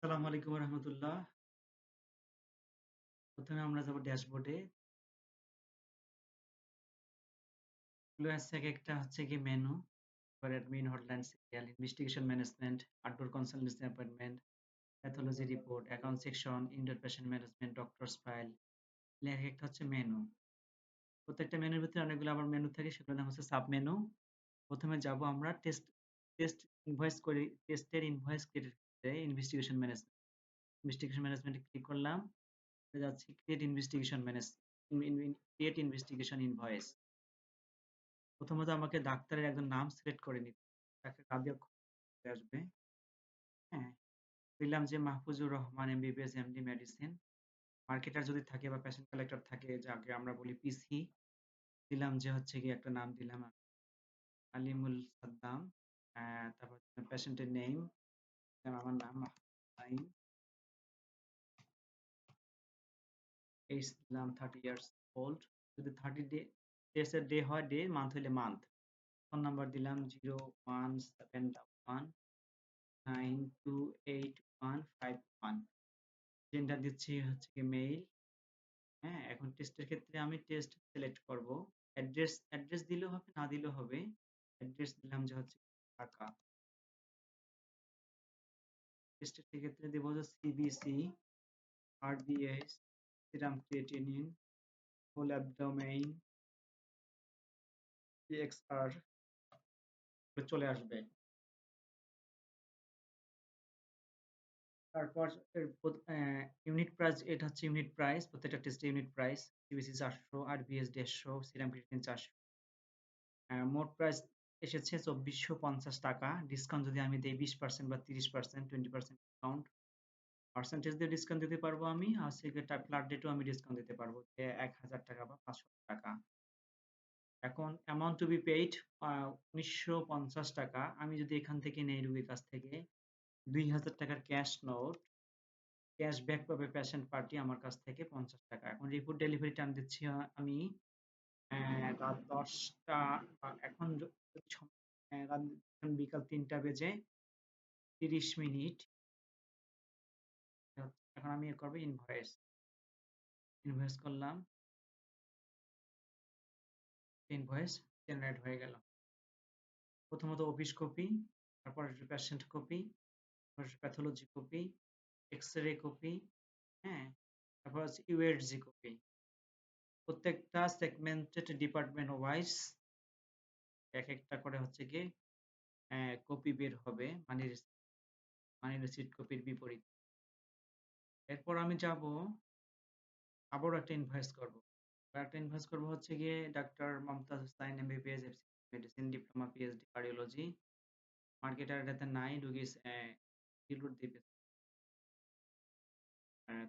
আসসালামু আলাইকুম রহমতুল্লাহ। প্রথমে আমরা যাব ড্যাশবোর্ডে। এগুলো হচ্ছে একেকটা হচ্ছে গিয়ে মেনু। পরে admin, hotline, serial, investigation management, outdoor consultancy appointment, pathology report, account section, indoor patient management, doctors file. একেকটা হচ্ছে মেনু। প্রত্যেকটা মেনুর ভিতরে অনেকগুলো আবার মেনু থাকে, সেগুলোর নাম হচ্ছে সাব মেনু। প্রথমে যাব আমরা টেস্ট টেস্ট ইনভয়েস করি। টেস্টের invoice credit investigation management. Investigation ম্যানেজমেন্টে ক্লিক করলাম। যাচ্ছি create investigation manage create investigation invoice. প্রথমত আমাকে ডাক্তারের একজন নাম সিলেক্ট করে নিতে হবে। তাকে রাবি অক্ষরে আসবে। হ্যাঁ, দিলাম যে Mahfuzur Rahman MBBS MD medicine. Marketer যদি থাকে বা পেশেন্ট কালেক্টর থাকে, যাকে আমরা বলি পিসি, দিলাম যে হচ্ছে কি একটা নাম দিলাম আমি, আলিমুল সাদ্দাম। তারপর পেশেন্টের নেম, আমার নাম মাহফুজ, এজ দিলাম 30 ইয়ার্স ওল্ড। যদি 30 ডে ডেসের ডে হয় ডে, মান্থ হইলে মান্থ। ফোন নাম্বার দিলাম 01719285151। জেন্ডার দিচ্ছি হচ্ছে কি মেইল। হ্যাঁ, এখন টেস্টের ক্ষেত্রে আমি টেস্ট সিলেক্ট করব। অ্যাড্রেস অ্যাড্রেস দিলেও হবে, না দিলেও হবে। অ্যাড্রেস দিলাম যে হচ্ছে ঢাকা। টেস্টের ক্ষেত্রে দেবো যে CBC, RBS, serum creatinine, whole abdomen, PXR চলে আসবে। তারপর ইউনিট প্রাইস, এটা হচ্ছে ইউনিট প্রাইস, প্রত্যেকটা টেস্টে unit price. CBC 400, RBS 150, serum creatinine 400। মোট প্রাইস এসেছে 2450 টাকা। ডিসকাউন্ট যদি আমি দেই 20% বা 30%, 20% ডিসকাউন্ট। পার্সেন্টেজ দিয়ে ডিসকাউন্ট দিতে পারবো আমি, আর সেক্ষেত্রে ফ্ল্যাট রেটেও আমি ডিসকাউন্ট দিতে পারবো, যে 1000 টাকা বা 500 টাকা। এখন অ্যামাউন্ট টু বি পেইড 1950 টাকা। আমি যদি এখান থেকে নেই রুগীর কাছ থেকে 2000 টাকার ক্যাশ নোট, ক্যাশব্যাক পাবে পেশেন্ট পার্টি আমার কাছ থেকে 50 টাকা। এখন রিপোর্ট ডেলিভারি টাইম দিচ্ছি আমি রাত 10টা, এখন রাত এখন বিকাল 3টা বেজে 30 মিনিট। এখন আমি করবো ইনভয়েস। ইনভয়েস করলাম, ইনভয়েস জেনারেট হয়ে গেল। প্রথমত অফিস কপি, তারপর patient copy, pathology copy, X-ray copy, হ্যাঁ, তারপর হচ্ছে ইউএসজি কপি। প্রত্যেকটা সেগমেন্টেড ডিপার্টমেন্ট ওয়াইজ এক একটা করে হচ্ছে গিয়ে কপি বের হবে, মানি রিসিট কপির বিপরীত। এরপর আমি যাব আবারও একটা ইনভয়েস করব। একটা ইনভয়েস করব হচ্ছে গিয়ে ডাক্তার Mumtaz Hussain MBBS medicine diploma PhD cardiology. Marketer এটাতে নাই, রুগী ডিলুট দিবে।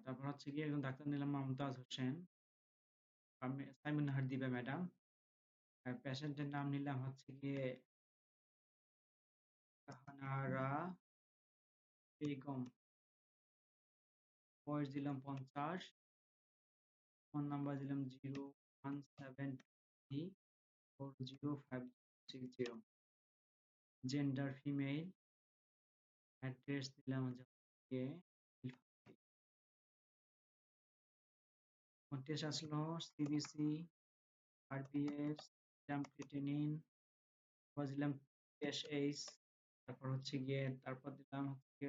তারপর হচ্ছে গিয়ে একজন ডাক্তার নিলাম মমতাজ হোসেন, আমি সাইমন নাহার দিবে ম্যাডাম। পেশেন্টের নাম নিলাম হচ্ছে গিয়ে তাহানারা বেগম। বয়স দিলাম 50। ফোন নাম্বার দিলাম 017340560। Gender female. অ্যাড্রেস দিলাম হচ্ছে টেস্ট আসলো সিবিসি, আরবিএস, ক্রিয়েটিনিন, দিলাম এসএইচ। তারপর হচ্ছে গিয়ে তারপর দিলাম হচ্ছে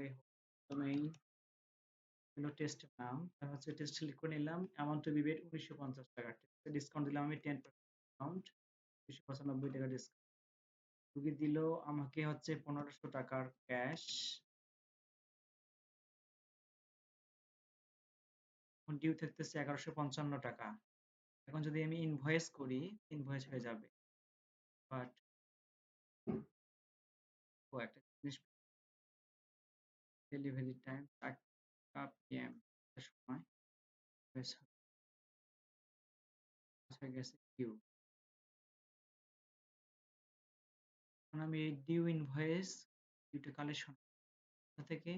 মেইন টেস্টের নাম। তারপর হচ্ছে টেস্ট সিলেক্ট করে নিলাম। অ্যামাউন্ট টু বি পেইড 1950 টাকা। ডিসকাউন্ট দিলাম আমি 10% ডিসকাউন্ট, 295 টাকা ডিসকাউন্ট। রুগী দিল আমাকে হচ্ছে 1500 টাকার ক্যাশ। এখন ডিউ থাকতেছে 1155 টাকা। এখন যদি আমি ইনভয়েস করি, ইনভয়েস হয়ে যাবে। বাট একটা জিনিস, ডেলিভারি টাইম 4টা PM সময় হয়ে গেছে ডিউ। এখন আমি এই ডিউ ইনভয়েস, ডিউটা কালেকশন থেকে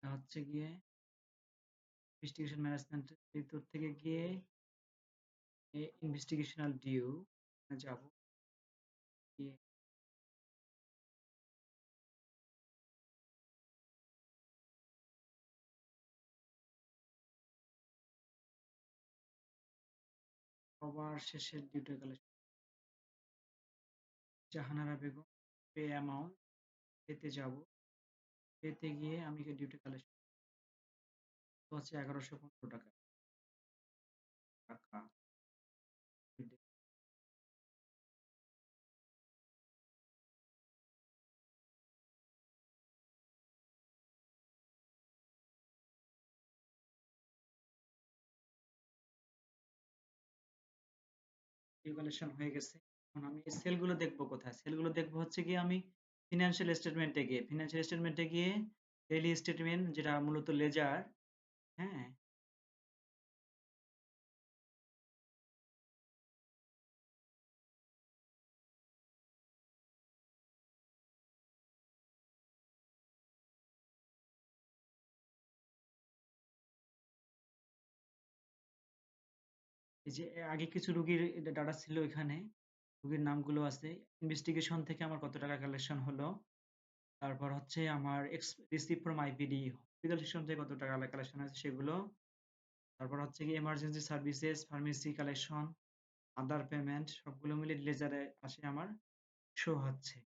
হচ্ছে গিয়ে ইনভেস্টিগেশন ম্যানেজমেন্টের ভিতর থেকে গিয়ে ইনভেস্টিগেশনাল ডিউ যাব। গিয়ে সবার শেষে duty collection Jahanara Begum pay amount পেতে যাব পেতে গিয়ে আমি ডিউটি কালেকশন হচ্ছে 1115 টাকা ইভালুয়েশন হয়ে গেছে। এখন আমি এই সেলগুলো দেখবো কোথায়? সেলগুলো দেখবো হচ্ছে গিয়ে আমি ফিনান্সিয়াল স্টেটমেন্টে গিয়ে। ফিনান্সিয়াল স্টেটমেন্টে গিয়ে ডেইলি স্টেটমেন্ট যেটা মূলত লেজার, হ্যাঁ? এই যে আগে কিছু রুগীর ডাটা ছিল এখানে। রুগীর নামগুলো আছে। ইনভেস্টিগেশন থেকে আমার কত টাকা কালেকশন হলো। তারপর হচ্ছে আমার receive from IPD hospital system থেকে কত টাকা কালেকশন হয়েছে সেগুলো। তারপর হচ্ছে গিয়ে এমার্জেন্সি সার্ভিসেস, ফার্মেসি কালেকশন, আদার পেমেন্ট সবগুলো মিলে লেজারে আসে আমার শো হচ্ছে।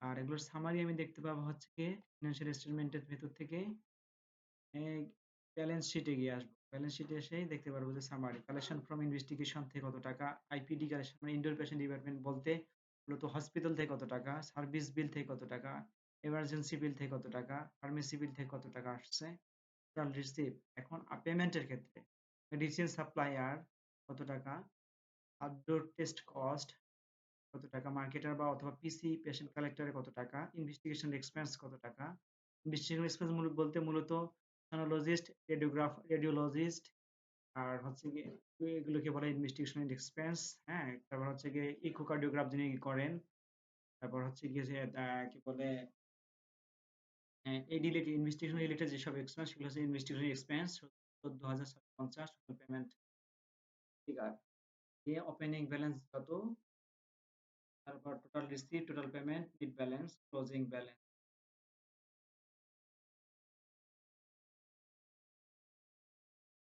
আর এগুলোর সামারি আমি দেখতে পাবো হচ্ছে গিয়ে ফিনান্সিয়াল স্টেটমেন্টের ভেতর থেকে ব্যালেন্স শিটে গিয়ে আসবো। ব্যালেন্স শিটে এসেই দেখতে পারবো যে সামারি কালেকশন ফ্রম ইনভেস্টিগেশন থেকে কত টাকা, আইপিডি কালেকশন মানে ইনডোর পেশেন্ট ডিপার্টমেন্ট বলতে মূলত হসপিটাল থেকে কত টাকা, সার্ভিস বিল থেকে কত টাকা, এমার্জেন্সি বিল থেকে কত টাকা, ফার্মেসি বিল থেকে কত টাকা আসছে, টোটাল রিসিভ। এখন পেমেন্টের ক্ষেত্রে মেডিসিন সাপ্লায়ার কত টাকা, আউটডোর টেস্ট কস্ট কত টাকা, মার্কেটার বা অথবা পিসি পেশেন্ট কালেক্টরে কত টাকা, ইনভেস্টিগেশন এক্সপেন্স কত টাকা। ইনভেস্টিগেশন এক্সপেন্স বলতে মূলত সোনোলজিস্ট, রেডিওলজিস্ট আর হচ্ছে গিয়ে এগুলোকে বলে ইনভেস্টিগেশন এক্সপেন্স। হ্যাঁ, তারপর হচ্ছে গিয়ে ইকোকার্ডিওগ্রাফ যিনি করেন, তারপর হচ্ছে গিয়ে যে কি বলে এই রিলেটেড ইনভেস্টিগেশন রিলেটেড যেসব এক্সপেন্স সেগুলো হচ্ছে ইনভেস্টিগেশন এক্সপেন্স 14,750 পেমেন্ট ফিগার দিয়ে ওপেনিং ব্যালেন্স কত, তারপর total receive, total payment, net balance, closing balance.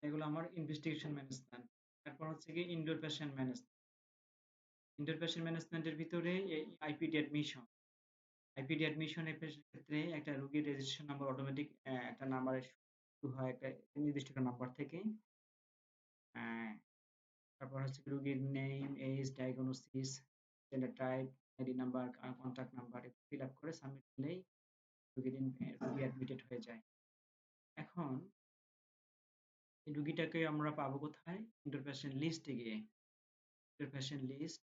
এগুলো আমার ইনভেস্টিগেশন ম্যানেজমেন্ট। তারপর হচ্ছে কি indoor patient management. Indoor patient ম্যানেজমেন্টের ভিতরে আইপিডি অ্যাডমিশন। আইপিডি অ্যাডমিশনের ক্ষেত্রে একটা রোগীর রেজিস্ট্রেশন নাম্বার অটোমেটিক একটা নাম্বারে শুরু হয় একটা নির্দিষ্ট একটা নাম্বার থেকে। আহ, তারপর হচ্ছে রোগীর name, age, diagnosis, gender type, ID number, contact number fill up করে সাবমিট করলেই রোগী অ্যাডমিটেড হয়ে যায়। এখন এই রোগীটাকে আমরা পাবো কোথায়? ইনডোর পেশেন্ট লিস্টে গিয়ে। ইনডোর পেশেন্ট লিস্ট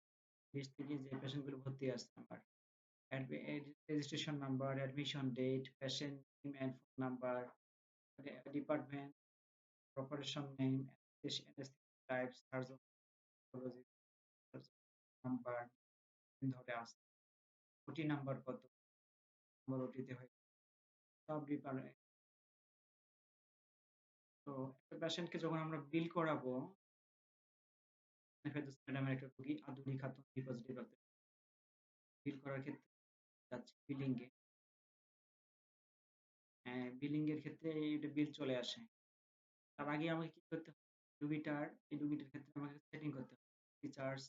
লিস্ট থেকে যে পেশেন্টগুলো ভর্তি আছে আমার registration number, admission date, patient name and phone number, department, operation name, type, surgeon number ধরে আসছে, ওটি নাম্বার কত, নম্বর ওটিতে হয় সব ডিপার্টমেন্ট। তো একটা পেশেন্টকে যখন আমরা বিল করাবো, ফেরদৌস ম্যাডামের একটা রোগী আধুনিক খাতুন ডিপোজিটে বিল করার ক্ষেত্রে যাচ্ছে বিলিং এ, বিলিং এর ক্ষেত্রে এটা বিল চলে আসে। তার আগে আমাকে কি করতে হবে? এই রুগীটার ক্ষেত্রে আমাকে সেটিং করতে হবে। চার্জ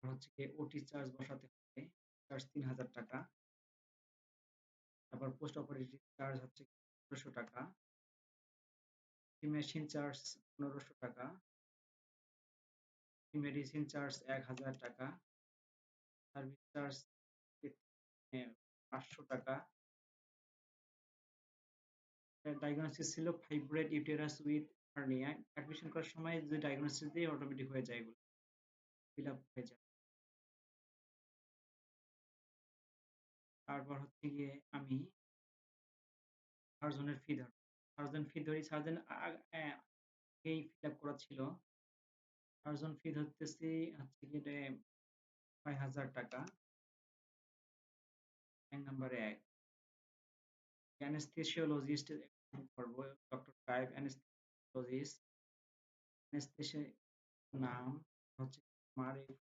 হচ্ছে গিয়ে ওটি চার্জ বসাতে হবে। চার্জ ৩,০০০ টাকা। তারপর পোস্ট অপারেটিভ চার্জ হচ্ছে ১৫০০ টাকা। মেশিন চার্জ ১৫০০ টাকা। মেডিসিন চার্জ ১,০০০ টাকা। সার্ভিস চার্জ ৫০০ টাকা। ডায়াগনোসিস ছিল fibroid uterus with hernia. Admission করার সময় যে ডায়াগনোসিস দিয়ে অটোমেটিক হয়ে যায় এগুলো। ফিল আপ হয়ে যায়। তারপর হচ্ছে গিয়ে আমি সার্জনের ফি ধরবো। সার্জন ফি ধরি, সার্জন আগেই ফিল আপ করা ছিল। সার্জন ফি ধরতেছি হচ্ছে গিয়ে ৬,০০০ টাকা। নাম্বার ১। অ্যানেস্থেসিওলজিস্ট করবো, ডক্টর টাইপ অ্যানেস্থেসিওলজিস্ট। অ্যানেস্থেসিয়া নাম হচ্ছে মারিফ